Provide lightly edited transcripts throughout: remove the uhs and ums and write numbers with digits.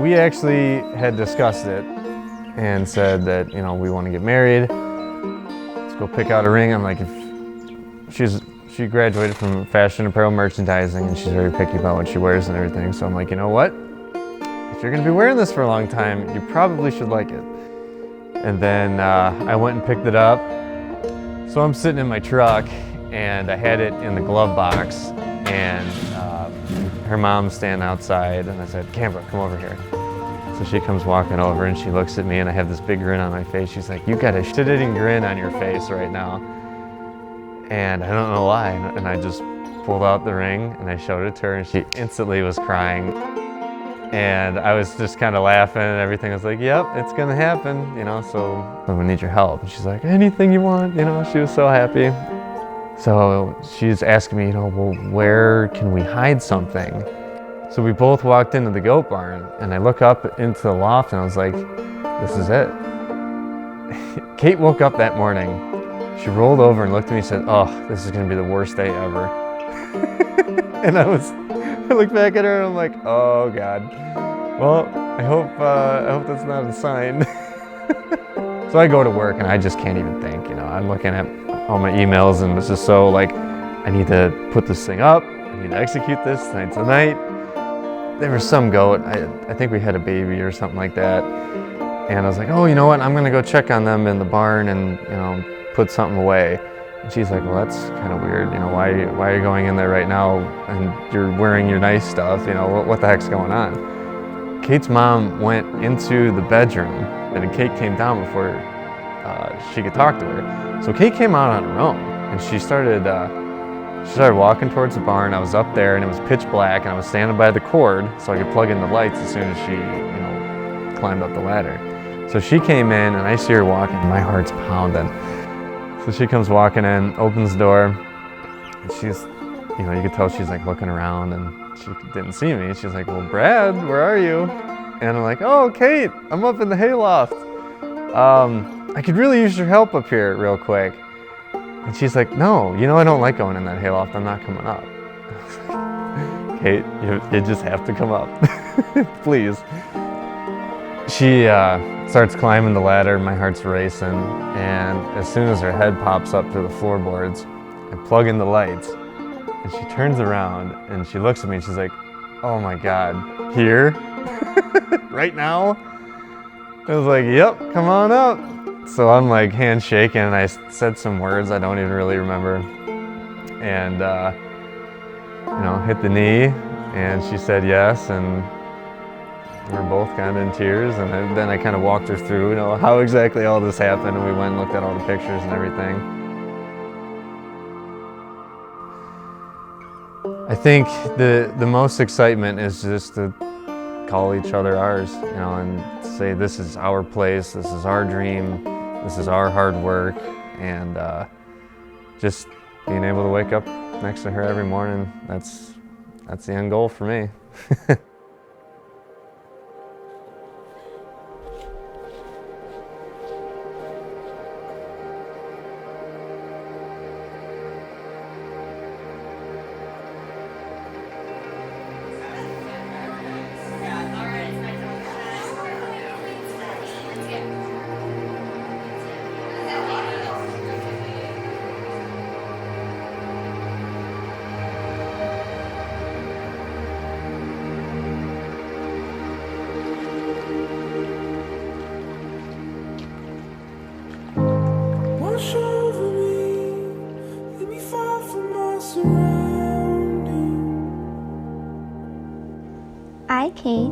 we actually had discussed it and said that, you know, we want to get married. Let's go pick out a ring. I'm like, if she graduated from fashion apparel merchandising and she's very picky about what she wears and everything. So I'm like, you know what? If you're gonna be wearing this for a long time, you probably should like it. And then I went and picked it up. So I'm sitting in my truck and I had it in the glove box, and her mom's standing outside, and I said, Canberra, come over here. So she comes walking over and she looks at me and I have this big grin on my face. She's like, you got a shit-eating grin on your face right now. And I don't know why. And I just pulled out the ring and I showed it to her, and she instantly was crying. And I was just kind of laughing and everything. I was like, yep, it's gonna happen, you know, so I'm gonna need your help. And she's like, anything you want, you know, she was so happy. So she's asking me, you know, well, where can we hide something? So we both walked into the goat barn, and I look up into the loft and I was like, this is it. Kate woke up that morning. She rolled over and looked at me and said, oh, this is gonna be the worst day ever. And I looked back at her and I'm like, oh God. Well, I hope that's not a sign. So I go to work and I just can't even think, you know. I'm looking at all my emails and it's just so like, I need to put this thing up. I need to execute this tonight. There was some goat. I think we had a baby or something like that. And I was like, oh, you know what? I'm gonna go check on them in the barn and, you know, put something away. And she's like, well, that's kind of weird. You know, why are you going in there right now and you're wearing your nice stuff? You know, what the heck's going on? Kate's mom went into the bedroom, and Kate came down before she could talk to her. So Kate came out on her own, and she started walking towards the barn. I was up there, and it was pitch black, and I was standing by the cord so I could plug in the lights as soon as she, you know, climbed up the ladder. So she came in, and I see her walking, and my heart's pounding. So she comes walking in, opens the door, and she's, you know, you could tell she's like looking around, and she didn't see me. She's like, well, Brad, where are you? And I'm like, oh, Kate, I'm up in the hayloft. I could really use your help up here real quick. And she's like, no, you know I don't like going in that hayloft. I'm not coming up. Kate, you just have to come up, please. She starts climbing the ladder, my heart's racing, and as soon as her head pops up through the floorboards, I plug in the lights, and she turns around and she looks at me and she's like, oh my God, here? Right now? I was like, yep, come on up. So I'm like handshaking, and I said some words I don't even really remember, and you know, hit the knee, and she said yes, and we were both kind of in tears. And then I kind of walked her through, you know, how exactly all this happened, and we went and looked at all the pictures and everything. I think the most excitement is just to call each other ours, you know, and say this is our place, this is our dream, this is our hard work, and just being able to wake up next to her every morning, that's the end goal for me. I, Kate,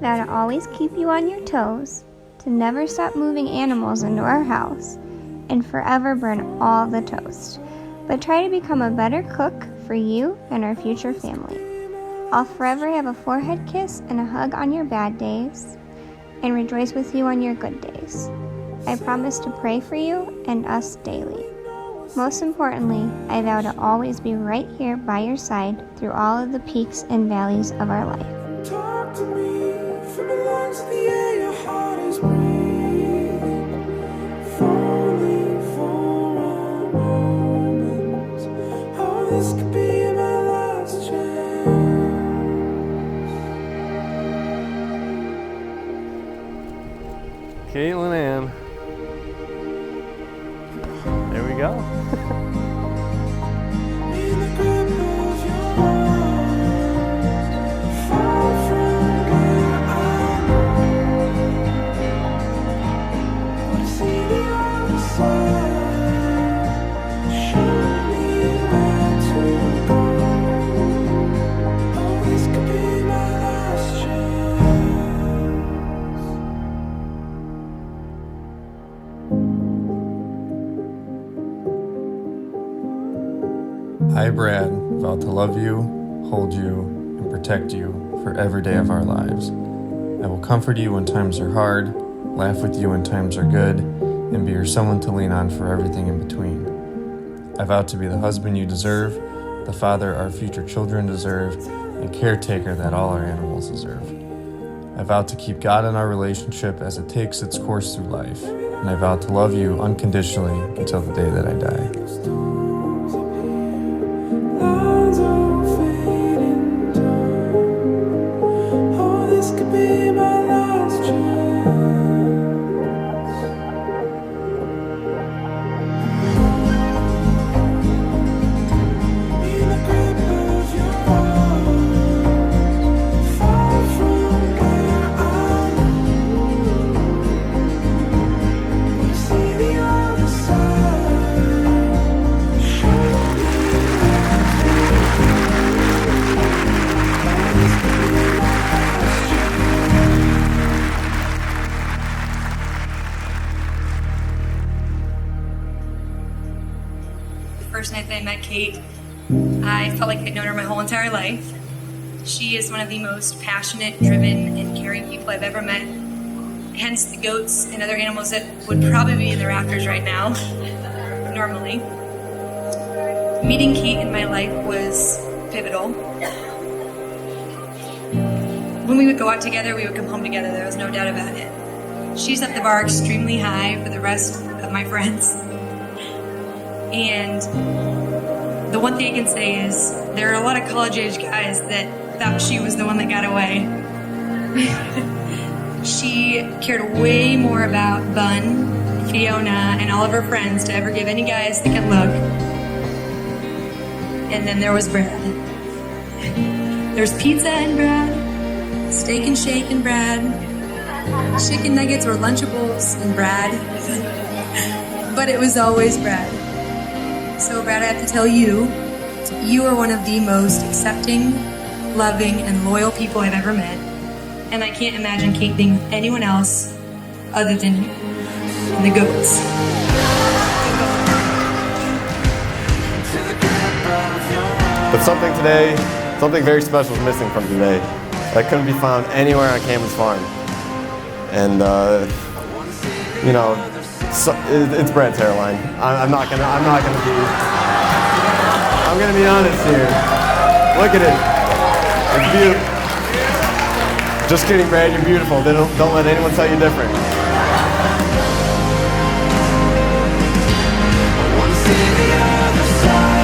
vow to always keep you on your toes, to never stop moving animals into our house, and forever burn all the toast, but try to become a better cook for you and our future family. I'll forever have a forehead kiss and a hug on your bad days, and rejoice with you on your good days. I promise to pray for you and us daily. Most importantly, I vow to always be right here by your side through all of the peaks and valleys of our life. Talk to me from the lungs of the air your heart is breathing, falling for a moment. Oh, this could be my last chance. Caitlin Ann. There we go. In the grip of your arms, far from where I know. Wanna see the other side. Show me where to go. Oh, this could be my last chance. I, Brad, vow to love you, hold you, and protect you for every day of our lives. I will comfort you when times are hard, laugh with you when times are good, and be your someone to lean on for everything in between. I vow to be the husband you deserve, the father our future children deserve, and caretaker that all our animals deserve. I vow to keep God in our relationship as it takes its course through life, and I vow to love you unconditionally until the day that I die. Storms appear, lines are fading down. Oh, this could be my last chance. In the grip of your arms, far from where I know. Wanna see the other side. Show me The first night that I met Kate, I felt like I'd known her my whole entire life. She is one of the most passionate, driven, and caring people I've ever met. Hence the goats and other animals that would probably be in the rafters right now, normally. Meeting Kate in my life was pivotal. When we would go out together, we would come home together. There was no doubt about it. She set the bar extremely high for the rest of my friends. And the one thing I can say is there are a lot of college-age guys that thought she was the one that got away. She cared way more about Bun, Fiona, and all of her friends to ever give any guy a second look. And then there was Brad. There's pizza and Brad, steak and shake and Brad, chicken nuggets or Lunchables and Brad. But it was always Brad. So Brad, I have to tell you, you are one of the most accepting, loving, and loyal people I've ever met. And I can't imagine Kate being with anyone else other than you and the goats. But something very special is missing from today. That couldn't be found anywhere on Cameron's farm. And, you know, it's Brad's hairline. I'm gonna be honest here. Look at it. It's beautiful. Just kidding, Brad, you're beautiful. Don't let anyone tell you different. wanna see the other side.